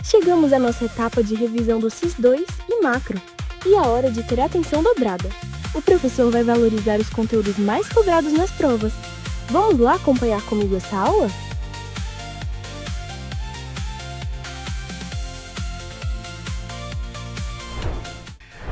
Chegamos à nossa etapa de revisão do SIS-2 e macro, e a hora de ter atenção dobrada. O professor vai valorizar os conteúdos mais cobrados nas provas. Vamos lá acompanhar comigo essa aula?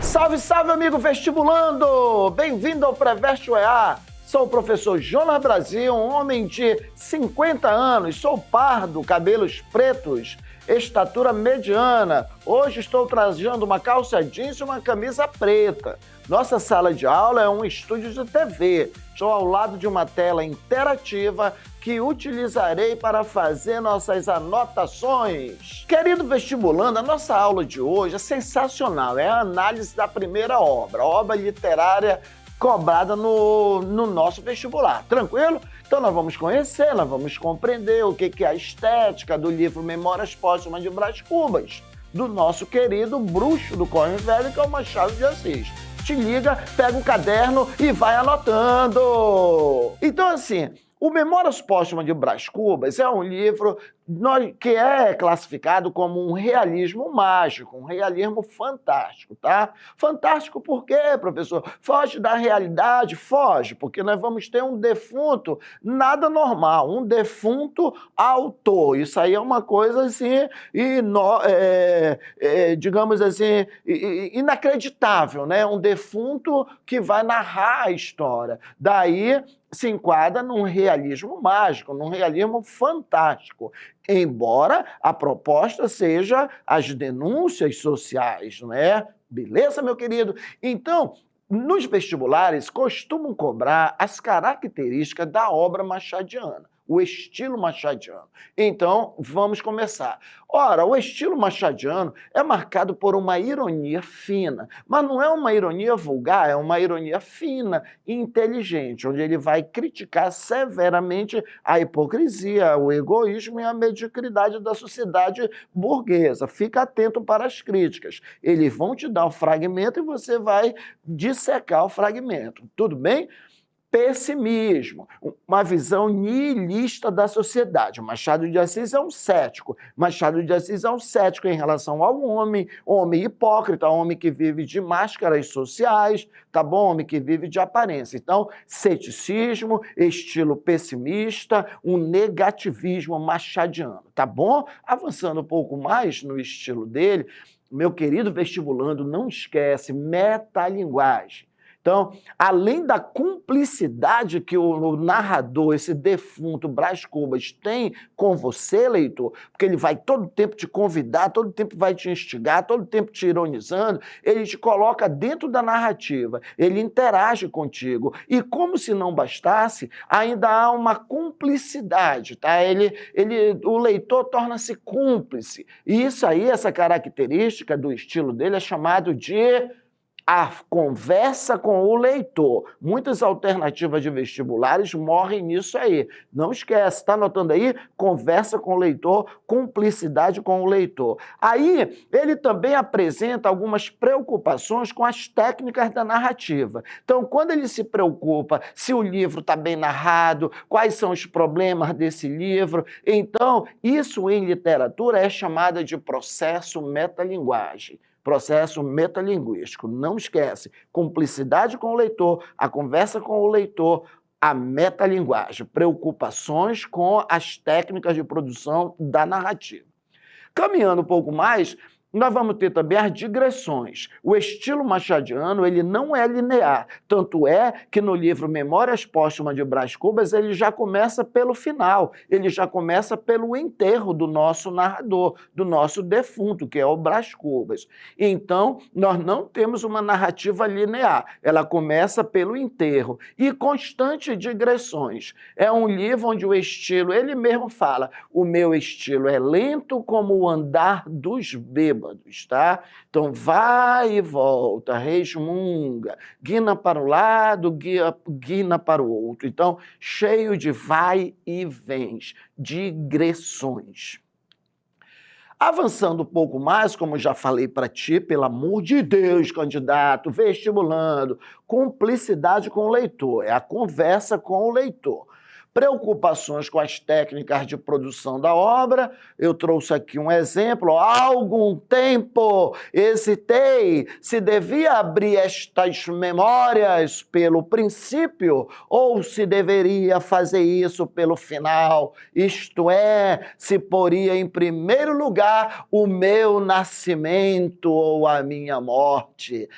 Salve, salve, amigo vestibulando! Bem-vindo ao Preveste EA. Sou o professor Jonas Brasil, um homem de 50 anos, sou pardo, cabelos pretos, estatura mediana. Hoje estou trajando uma calça jeans e uma camisa preta. Nossa sala de aula é um estúdio de TV. Estou ao lado de uma tela interativa que utilizarei para fazer nossas anotações. Querido vestibulando, a nossa aula de hoje é sensacional. É a análise da primeira obra, a obra literária cobrada no nosso vestibular. Tranquilo? Então nós vamos conhecer, nós vamos compreender o que é a estética do livro Memórias Póstumas de Brás Cubas, do nosso querido bruxo do Corre Velho, que é o Machado de Assis. Te liga, pega um caderno e vai anotando. Então, assim, o Memórias Póstumas de Brás Cubas é um livro que é classificado como um realismo mágico, um realismo fantástico, tá? Fantástico por quê, professor? Foge da realidade? Foge, porque nós vamos ter um defunto nada normal, um defunto autor. Isso aí é uma coisa assim, digamos assim, inacreditável, né? Um defunto que vai narrar a história. Daí se enquadra num realismo mágico, num realismo fantástico, embora a proposta seja as denúncias sociais, não é? Beleza, meu querido? Então, nos vestibulares costumam cobrar as características da obra machadiana, o estilo machadiano. Então, vamos começar. Ora, o estilo machadiano é marcado por uma ironia fina, mas não é uma ironia vulgar, é uma ironia fina e inteligente, onde ele vai criticar severamente a hipocrisia, o egoísmo e a mediocridade da sociedade burguesa. Fica atento para as críticas. Eles vão te dar o fragmento e você vai dissecar o fragmento. Tudo bem? Pessimismo, uma visão nihilista da sociedade. Machado de Assis é um cético. Machado de Assis é um cético em relação ao homem hipócrita, homem que vive de máscaras sociais, tá bom? Homem que vive de aparência. Então, ceticismo, estilo pessimista, um negativismo machadiano, tá bom? Avançando um pouco mais no estilo dele, meu querido vestibulando, não esquece, metalinguagem. Então, além da cumplicidade que o narrador, esse defunto Brás Cubas, tem com você, leitor, porque ele vai todo tempo te convidar, todo tempo vai te instigar, todo tempo te ironizando, ele te coloca dentro da narrativa, ele interage contigo. E como se não bastasse, ainda há uma cumplicidade, tá? O leitor torna-se cúmplice. E isso aí, essa característica do estilo dele é chamado de a conversa com o leitor. Muitas alternativas de vestibulares morrem nisso aí. Não esquece, está anotando aí? Conversa com o leitor, cumplicidade com o leitor. Aí, ele também apresenta algumas preocupações com as técnicas da narrativa. Então, quando ele se preocupa se o livro está bem narrado, quais são os problemas desse livro, então, isso em literatura é chamado de processo metalinguagem. Processo metalinguístico. Não esquece, cumplicidade com o leitor, a conversa com o leitor, a metalinguagem, preocupações com as técnicas de produção da narrativa. Caminhando um pouco mais, nós vamos ter também as digressões. O estilo machadiano, ele não é linear, tanto é que no livro Memórias Póstumas de Brás Cubas, ele já começa pelo final, ele já começa pelo enterro do nosso narrador, do nosso defunto, que é o Brás Cubas. Então, nós não temos uma narrativa linear, ela começa pelo enterro e constantes digressões. É um livro onde o estilo, ele mesmo fala, o meu estilo é lento como o andar dos bêbados. Tá? Então, vai e volta, resmunga, guina para um lado, guina para o outro. Então, cheio de vai e vens, digressões. Avançando um pouco mais, como já falei para ti, pelo amor de Deus, candidato, vestibulando, cumplicidade com o leitor, é a conversa com o leitor. Preocupações com as técnicas de produção da obra. Eu trouxe aqui um exemplo. Há algum tempo hesitei se devia abrir estas memórias pelo princípio ou se deveria fazer isso pelo final, isto é, se poria em primeiro lugar o meu nascimento ou a minha morte.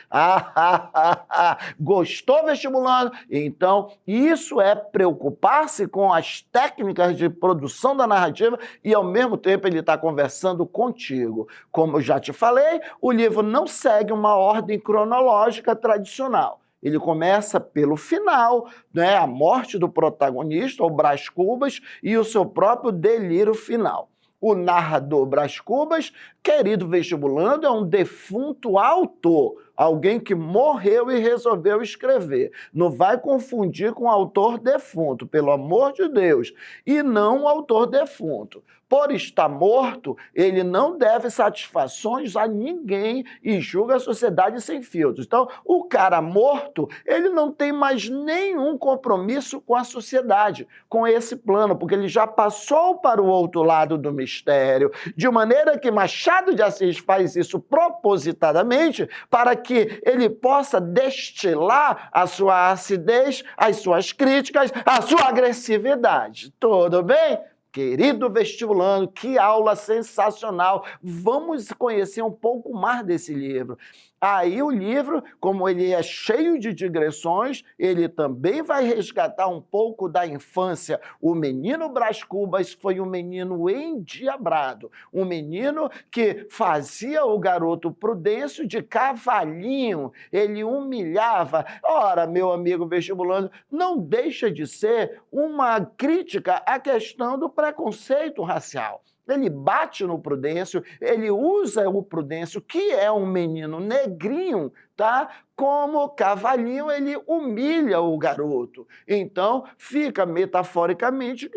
Gostou, vestibulando? Então, isso é preocupar-se com as técnicas de produção da narrativa e, ao mesmo tempo, ele está conversando contigo. Como eu já te falei, o livro não segue uma ordem cronológica tradicional. Ele começa pelo final, né, a morte do protagonista, o Brás Cubas, e o seu próprio delírio final. O narrador Brás Cubas, querido vestibulando, é um defunto autor, alguém que morreu e resolveu escrever. Não vai confundir com o autor defunto, pelo amor de Deus, e não o autor defunto. Por estar morto, ele não deve satisfações a ninguém e julga a sociedade sem filtros. Então, o cara morto, ele não tem mais nenhum compromisso com a sociedade, com esse plano, porque ele já passou para o outro lado do mistério, de maneira que Machado de Assis faz isso propositadamente para que ele possa destilar a sua acidez, as suas críticas, a sua agressividade. Tudo bem? Querido vestibulando, que aula sensacional! Vamos conhecer um pouco mais desse livro. Aí o livro, como ele é cheio de digressões, ele também vai resgatar um pouco da infância. O menino Brás Cubas foi um menino endiabrado, um menino que fazia o garoto Prudêncio de cavalinho, ele humilhava. Ora, meu amigo vestibulando, não deixa de ser uma crítica à questão do preconceito racial. Ele bate no Prudêncio, ele usa o Prudêncio, que é um menino negrinho, tá? Como cavalinho, ele humilha o garoto. Então, fica metaforicamente,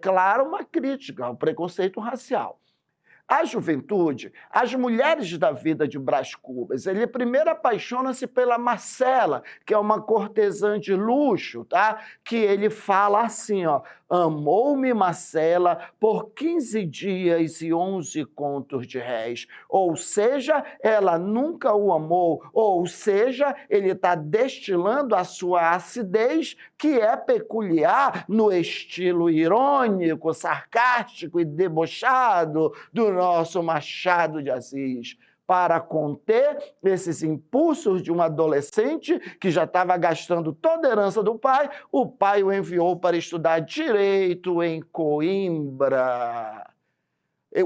claro, uma crítica ao preconceito racial. A juventude, as mulheres da vida de Brás Cubas, ele primeiro apaixona-se pela Marcela, que é uma cortesã de luxo, tá? Que ele fala assim, ó, amou-me Marcela por 15 dias e 11 contos de réis. Ou seja, ela nunca o amou, ou seja, ele está destilando a sua acidez, que é peculiar no estilo irônico, sarcástico e debochado do nosso Machado de Assis, para conter esses impulsos de um adolescente que já estava gastando toda a herança do pai, o pai o enviou para estudar direito em Coimbra.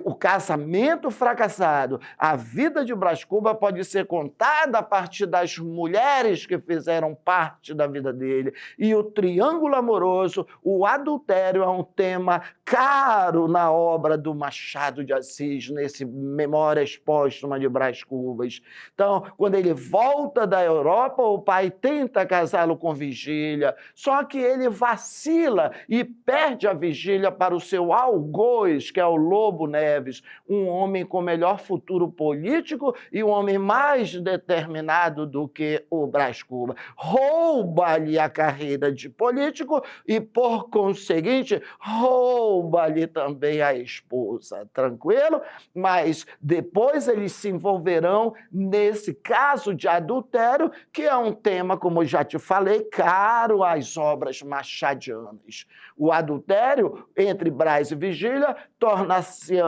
O casamento fracassado, a vida de Brás Cubas pode ser contada a partir das mulheres que fizeram parte da vida dele. E o triângulo amoroso, o adultério, é um tema caro na obra do Machado de Assis, nesse Memórias Póstumas de Brás Cubas. Então, quando ele volta da Europa, o pai tenta casá-lo com Vigília, só que ele vacila e perde a Vigília para o seu algoz, que é o Lobo Neves, um homem com melhor futuro político e um homem mais determinado do que o Brás Cubas. Rouba-lhe a carreira de político e, por conseguinte, rouba-lhe também a esposa. Tranquilo? Mas depois eles se envolverão nesse caso de adultério, que é um tema, como eu já te falei, caro às obras machadianas. O adultério entre Brás e Vigília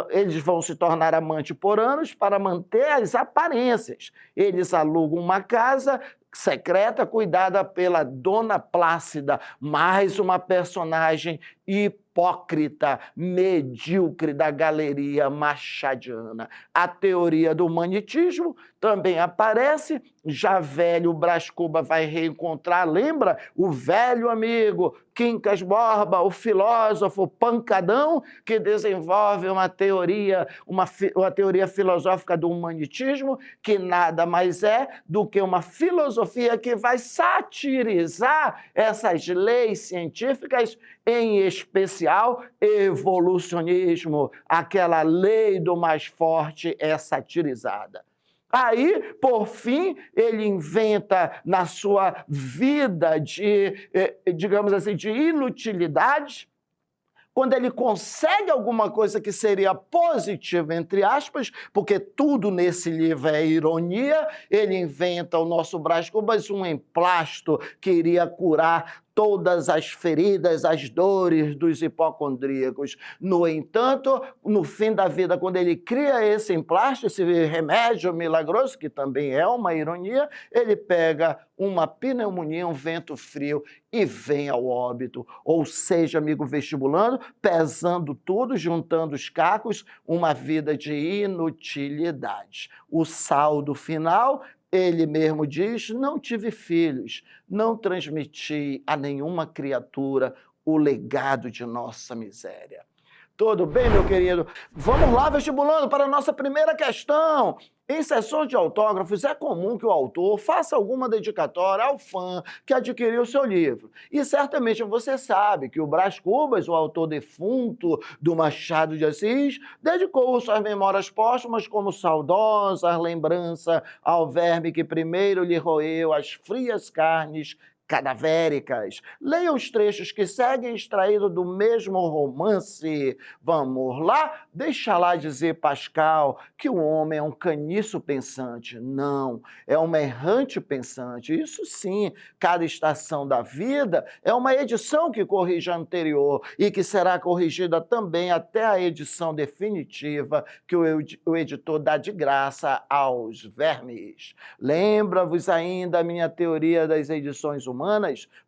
eles vão se tornar amantes por anos para manter as aparências. Eles alugam uma casa secreta cuidada pela Dona Plácida, mais uma personagem hipócrita, medíocre da galeria machadiana. A teoria do humanitismo também aparece. Já velho, Brás Cubas vai reencontrar, lembra? O velho amigo Quincas Borba, o filósofo pancadão, que desenvolve uma teoria filosófica do humanitismo, que nada mais é do que uma filosofia que vai satirizar essas leis científicas, em especial evolucionismo. Aquela lei do mais forte é satirizada. Aí, por fim, ele inventa na sua vida de, digamos assim, de inutilidade, quando ele consegue alguma coisa que seria positiva, entre aspas, porque tudo nesse livro é ironia, ele inventa o nosso Brás Cubas um emplasto que iria curar todas as feridas, as dores dos hipocondríacos. No entanto, no fim da vida, quando ele cria esse emplasto, esse remédio milagroso, que também é uma ironia, ele pega uma pneumonia, um vento frio e vem ao óbito. Ou seja, amigo vestibulando, pesando tudo, juntando os cacos, uma vida de inutilidade. O saldo final, ele mesmo diz, não tive filhos, não transmiti a nenhuma criatura o legado de nossa miséria. Tudo bem, meu querido? Vamos lá, vestibulando, para a nossa primeira questão. Em sessões de autógrafos, é comum que o autor faça alguma dedicatória ao fã que adquiriu seu livro. E certamente você sabe que o Brás Cubas, o autor defunto do Machado de Assis, dedicou suas memórias póstumas como saudosa lembrança ao verme que primeiro lhe roeu as frias carnes cadavéricas. Leia os trechos que seguem extraídos do mesmo romance. Vamos lá? Deixa lá dizer Pascal que o homem é um caniço pensante. Não, é uma errante pensante. Isso sim, cada estação da vida é uma edição que corrige a anterior e que será corrigida também até a edição definitiva que o editor dá de graça aos vermes. Lembra-vos ainda a minha teoria das edições humanas,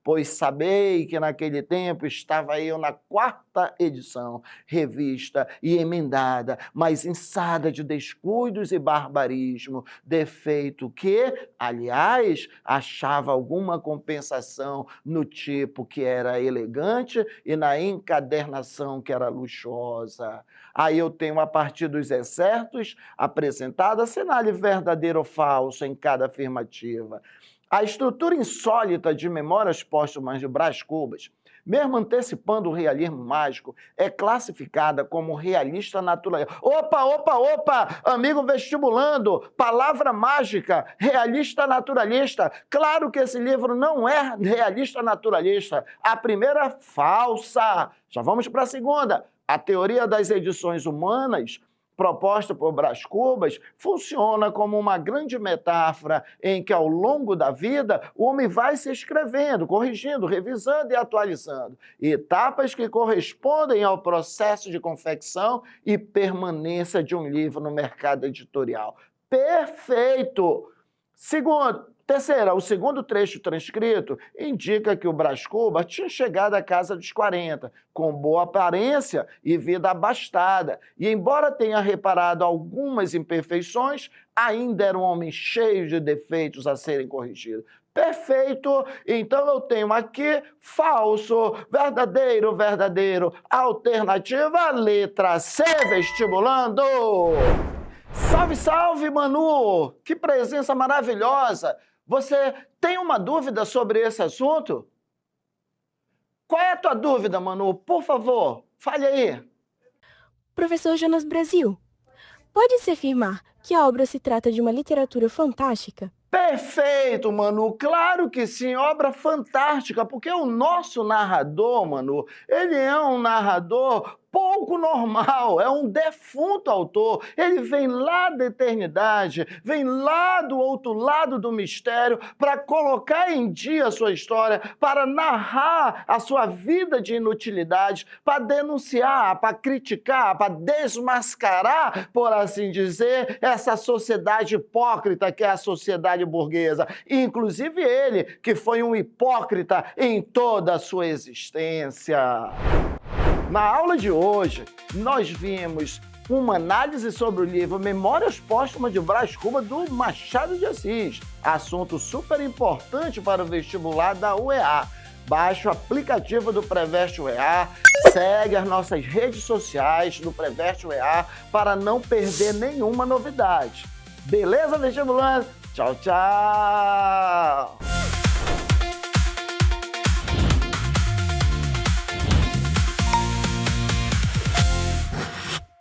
pois sabei que naquele tempo estava eu na 4ª edição, revista e emendada, mas inçada de descuidos e barbarismo, defeito que, aliás, achava alguma compensação no tipo que era elegante e na encadernação que era luxuosa. Aí eu tenho, a partir dos excertos apresentados, assinale verdadeiro ou falso em cada afirmativa. A estrutura insólita de Memórias Póstumas de Brás Cubas, mesmo antecipando o realismo mágico, é classificada como realista naturalista. Opa! Amigo vestibulando, palavra mágica, realista naturalista. Claro que esse livro não é realista naturalista. A primeira, falsa. Já vamos para a segunda. A teoria das edições humanas, proposta por Brás Cubas, funciona como uma grande metáfora em que, ao longo da vida, o homem vai se escrevendo, corrigindo, revisando e atualizando. Etapas que correspondem ao processo de confecção e permanência de um livro no mercado editorial. Perfeito! Terceira, o segundo trecho transcrito indica que o Brás Cubas tinha chegado à casa dos 40, com boa aparência e vida abastada, e embora tenha reparado algumas imperfeições, ainda era um homem cheio de defeitos a serem corrigidos. Perfeito! Então eu tenho aqui falso, verdadeiro, alternativa, letra C, vestibulando! Salve, salve, Manu! Que presença maravilhosa! Você tem uma dúvida sobre esse assunto? Qual é a tua dúvida, Manu? Por favor, fale aí. Professor Jonas Brasil, pode-se afirmar que a obra se trata de uma literatura fantástica? Perfeito, Manu. Claro que sim, obra fantástica, porque o nosso narrador, Manu, ele é um narrador pouco normal, é um defunto autor. Ele vem lá da eternidade, vem lá do outro lado do mistério para colocar em dia a sua história, para narrar a sua vida de inutilidade, para denunciar, para criticar, para desmascarar, por assim dizer, essa sociedade hipócrita que é a sociedade burguesa. Inclusive ele, que foi um hipócrita em toda a sua existência. Na aula de hoje, nós vimos uma análise sobre o livro Memórias Póstumas de Brás Cubas, do Machado de Assis, assunto super importante para o vestibular da UEA. Baixe o aplicativo do Preveste UEA, segue as nossas redes sociais do Preveste UEA para não perder nenhuma novidade. Beleza, vestibulando? Tchau, tchau!